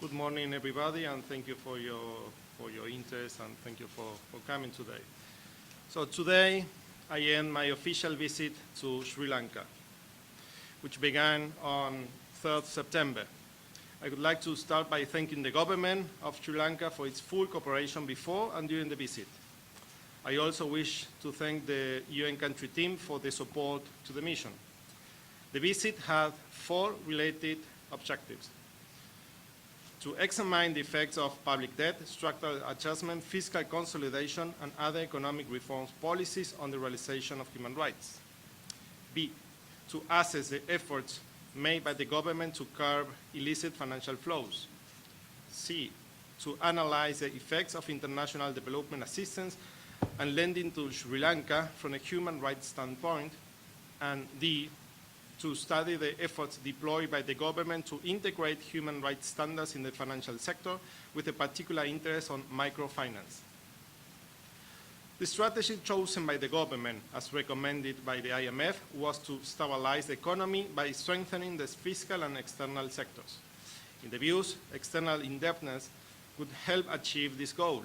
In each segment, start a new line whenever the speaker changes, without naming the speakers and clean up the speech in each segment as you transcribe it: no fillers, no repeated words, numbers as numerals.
Good morning, everybody, and thank you for your interest and thank you for coming today. So today, I end my official visit to Sri Lanka, which began on 3rd September. I would like to start by thanking the government of Sri Lanka for its full cooperation before and during the visit. I also wish to thank the UN country team for the support to the mission. The visit had 4 related objectives: to examine the effects of public debt, structural adjustment, fiscal consolidation, and other economic reforms policies on the realization of human rights. B, to assess the efforts made by the government to curb illicit financial flows. C, to analyze the effects of international development assistance and lending to Sri Lanka from a human rights standpoint. And D, to study the efforts deployed by the government to integrate human rights standards in the financial sector with a particular interest on microfinance. The strategy chosen by the government, as recommended by the IMF, was to stabilize the economy by strengthening the fiscal and external sectors. In the views, external indebtedness could help achieve this goal.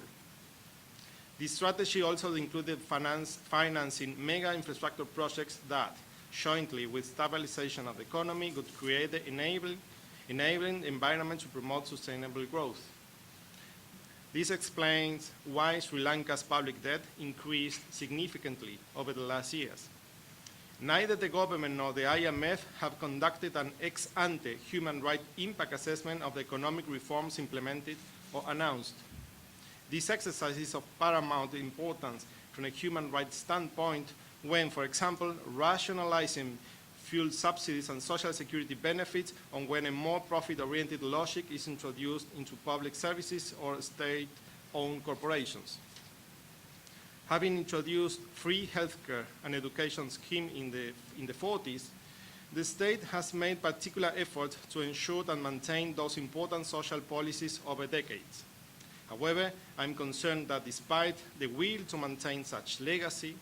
The strategy also included financing mega infrastructure projects that, jointly with stabilization of the economy, would create the enabling environment to promote sustainable growth. This explains why Sri Lanka's public debt increased significantly over the last years. Neither the government nor the IMF have conducted an ex-ante human rights impact assessment of the economic reforms implemented or announced. This exercise is of paramount importance from a human rights standpoint when, for example, rationalizing fuel subsidies and social security benefits, or when a more profit-oriented logic is introduced into public services or state-owned corporations. Having introduced free healthcare and education scheme in the 40s, the state has made particular efforts to ensure and maintain those important social policies over decades. However, I'm concerned that despite the will to maintain such legacy,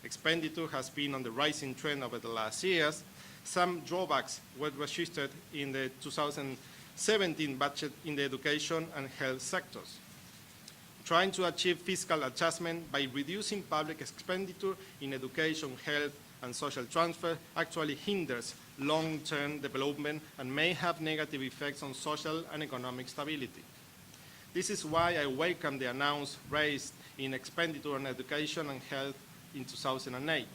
expenditure has been on the rising trend over the last years. Some drawbacks were registered in the 2017 budget in the education and health sectors. Trying to achieve fiscal adjustment by reducing public expenditure in education, health, and social transfer actually hinders long-term development and may have negative effects on social and economic stability. This is why I welcome the announced raise in expenditure on education and health in 2008.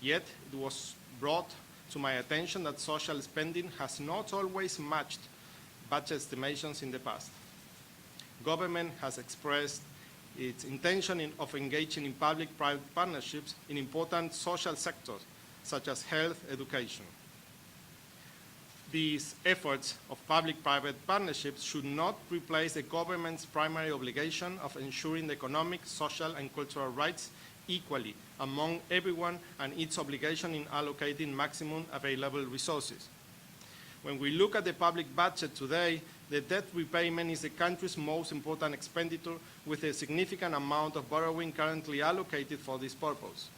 Yet, it was brought to my attention that social spending has not always matched budget estimations in the past. Government has expressed its intention of engaging in public-private partnerships in important social sectors, such as health, education. These efforts of public-private partnerships should not replace the government's primary obligation of ensuring the economic, social, and cultural rights equally among everyone and its obligation in allocating maximum available resources. When we look at the public budget today, the debt repayment is the country's most important expenditure, with a significant amount of borrowing currently allocated for this purpose.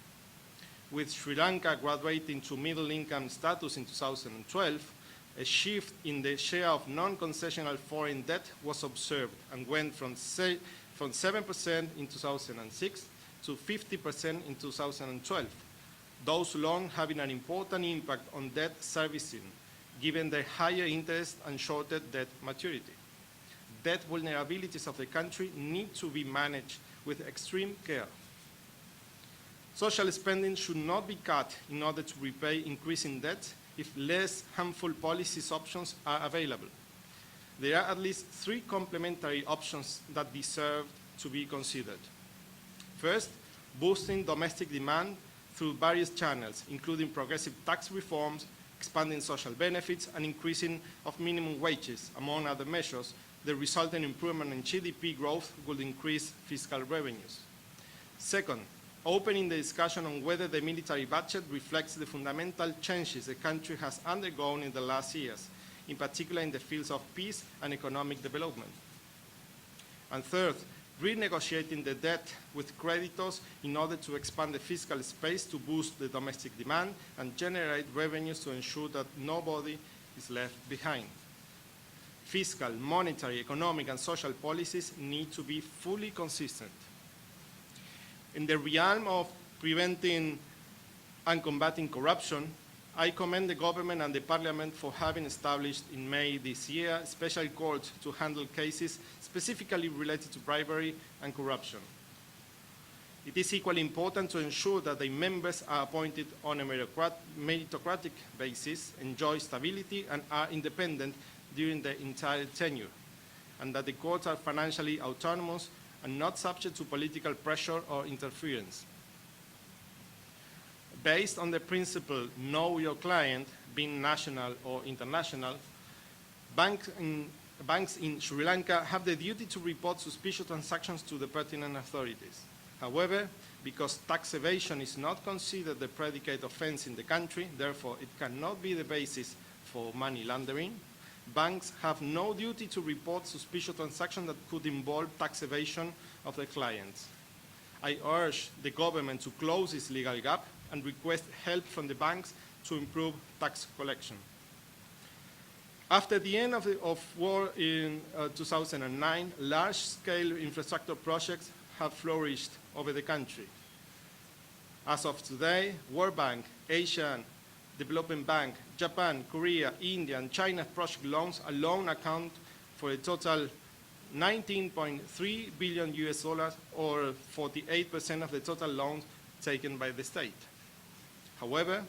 With Sri Lanka graduating to middle income status in 2012, a shift in the share of non-concessional foreign debt was observed and went from 7% in 2006 to 50% in 2012, those loans having an important impact on debt servicing, given the higher interest and shorter debt maturity. Debt vulnerabilities of the country need to be managed with extreme care. Social spending should not be cut in order to repay increasing debt if less harmful policy options are available. There are at least 3 complementary options that deserve to be considered. First, boosting domestic demand through various channels, including progressive tax reforms, expanding social benefits, and increasing of minimum wages, among other measures. The resulting improvement in GDP growth will increase fiscal revenues. Second, opening the discussion on whether the military budget reflects the fundamental changes the country has undergone in the last years, in particular in the fields of peace and economic development. And third, renegotiating the debt with creditors in order to expand the fiscal space to boost the domestic demand and generate revenues to ensure that nobody is left behind. fiscal, monetary, economic, and social policies need to be fully consistent. In the realm of preventing and combating corruption, I commend the government and the parliament for having established in May this year special courts to handle cases specifically related to bribery and corruption. It is equally important to ensure that the members are appointed on a meritocratic basis, enjoy stability, and are independent during the entire tenure, and that the courts are financially autonomous and not subject to political pressure or interference. Based on the principle, know your client, being national or international, banks in Sri Lanka have the duty to report suspicious transactions to the pertinent authorities. However, because tax evasion is not considered the predicate offense in the country, therefore it cannot be the basis for money laundering, banks have no duty to report suspicious transactions that could involve tax evasion of their clients. I urge the government to close this legal gap and request help from the banks to improve tax collection. After the end of war in 2009, large-scale infrastructure projects have flourished over the country. As of today, World Bank, Asian Development Bank, Japan, Korea, India, and China project loans alone account for a total 19.3 billion US dollars, or 48% of the total loans taken by the state. However,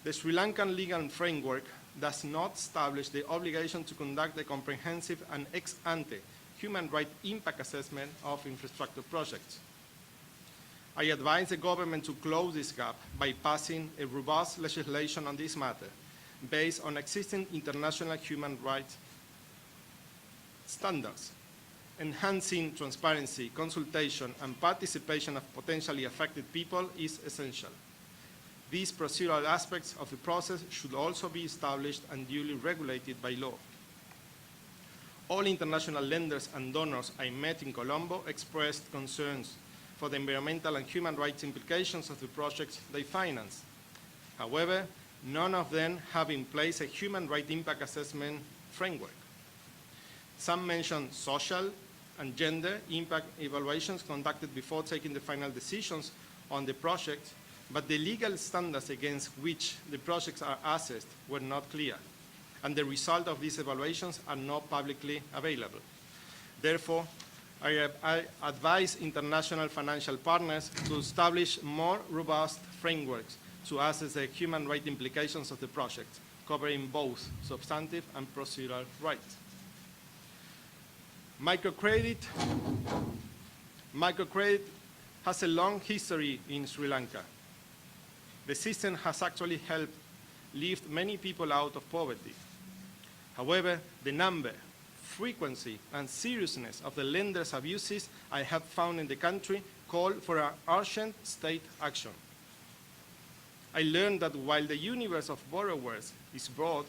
the Sri Lankan legal framework does not establish the obligation to conduct a comprehensive and ex-ante human rights impact assessment of infrastructure projects. I advise the government to close this gap by passing a robust legislation on this matter based on existing international human rights standards. Enhancing transparency, consultation, and participation of potentially affected people is essential. These procedural aspects of the process should also be established and duly regulated by law. All international lenders and donors I met in Colombo expressed concerns for the environmental and human rights implications of the projects they finance. However, none of them have in place a human rights impact assessment framework. Some mention social and gender impact evaluations conducted before taking the final decisions on the project, but the legal standards against which the projects are assessed were not clear, and the result of these evaluations are not publicly available. Therefore, I advise international financial partners to establish more robust frameworks to assess the human rights implications of the project, covering both substantive and procedural rights. Microcredit has a long history in Sri Lanka. The system has actually helped lift many people out of poverty. However, the number, frequency, and seriousness of the lenders' abuses I have found in the country call for an urgent state action. I learned that while the universe of borrowers is broad,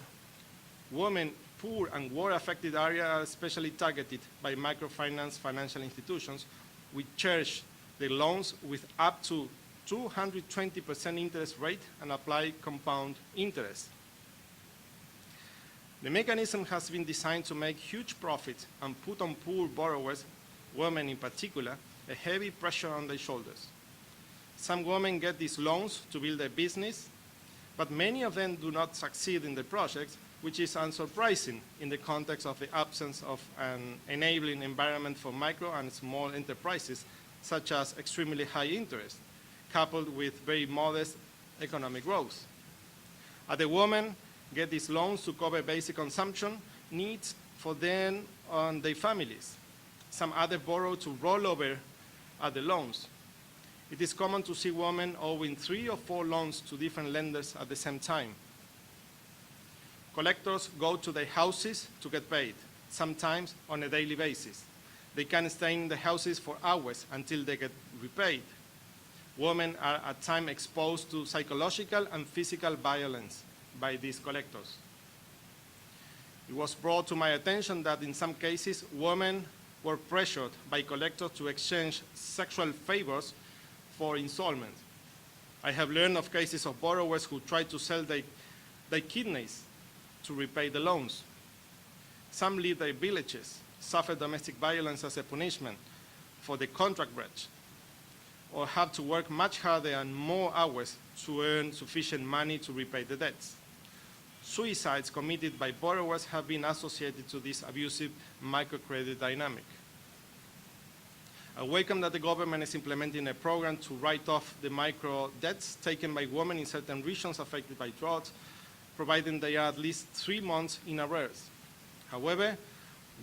women, poor, and war-affected areas are especially targeted by microfinance financial institutions, which charge their loans with up to 220% interest rate and apply compound interest. The mechanism has been designed to make huge profits and put on poor borrowers, women in particular, a heavy pressure on their shoulders. Some women get these loans to build a business, but many of them do not succeed in the projects, which is unsurprising in the context of the absence of an enabling environment for micro and small enterprises, such as extremely high interest, coupled with very modest economic growth. Other women get these loans to cover basic consumption needs for them and their families. Some others borrow to roll over other loans. It is common to see women owing 3 or 4 loans to different lenders at the same time. Collectors go to their houses to get paid, sometimes on a daily basis. They can stay in the houses for hours until they get repaid. Women are at times exposed to psychological and physical violence by these collectors. It was brought to my attention that in some cases, women were pressured by collectors to exchange sexual favors for installment. I have learned of cases of borrowers who tried to sell their kidneys to repay the loans. Some leave their villages, suffer domestic violence as a punishment for the contract breach, or have to work much harder and more hours to earn sufficient money to repay the debts. Suicides committed by borrowers have been associated to this abusive microcredit dynamic. I welcome that the government is implementing a program to write off the micro debts taken by women in certain regions affected by droughts, providing they are at least 3 months in arrears. However,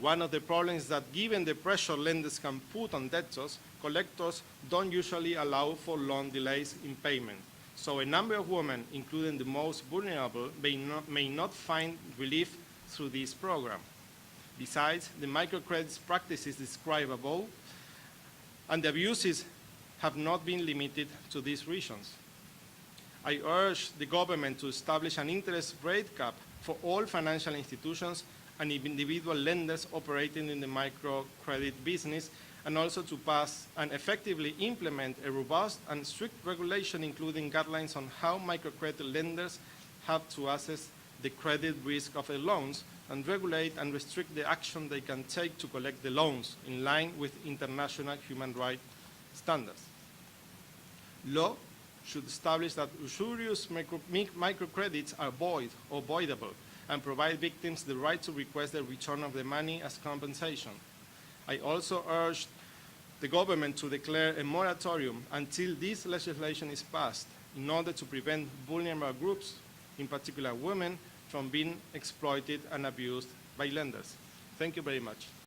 one of the problems is that given the pressure lenders can put on debtors, collectors don't usually allow for long delays in payment. So a number of women, including the most vulnerable, may not find relief through this program. Besides, the microcredit practices described above and the abuses have not been limited to these regions. I urge the government to establish an interest rate cap for all financial institutions and individual lenders operating in the microcredit business, and also to pass and effectively implement a robust and strict regulation, including guidelines on how microcredit lenders have to assess the credit risk of their loans and regulate and restrict the action they can take to collect the loans in line with international human rights standards. Law should establish that usurious microcredits are void or voidable and provide victims the right to request the return of the money as compensation. I also urge the government to declare a moratorium until this legislation is passed in order to prevent vulnerable groups, in particular women, from being exploited and abused by lenders. Thank you very much.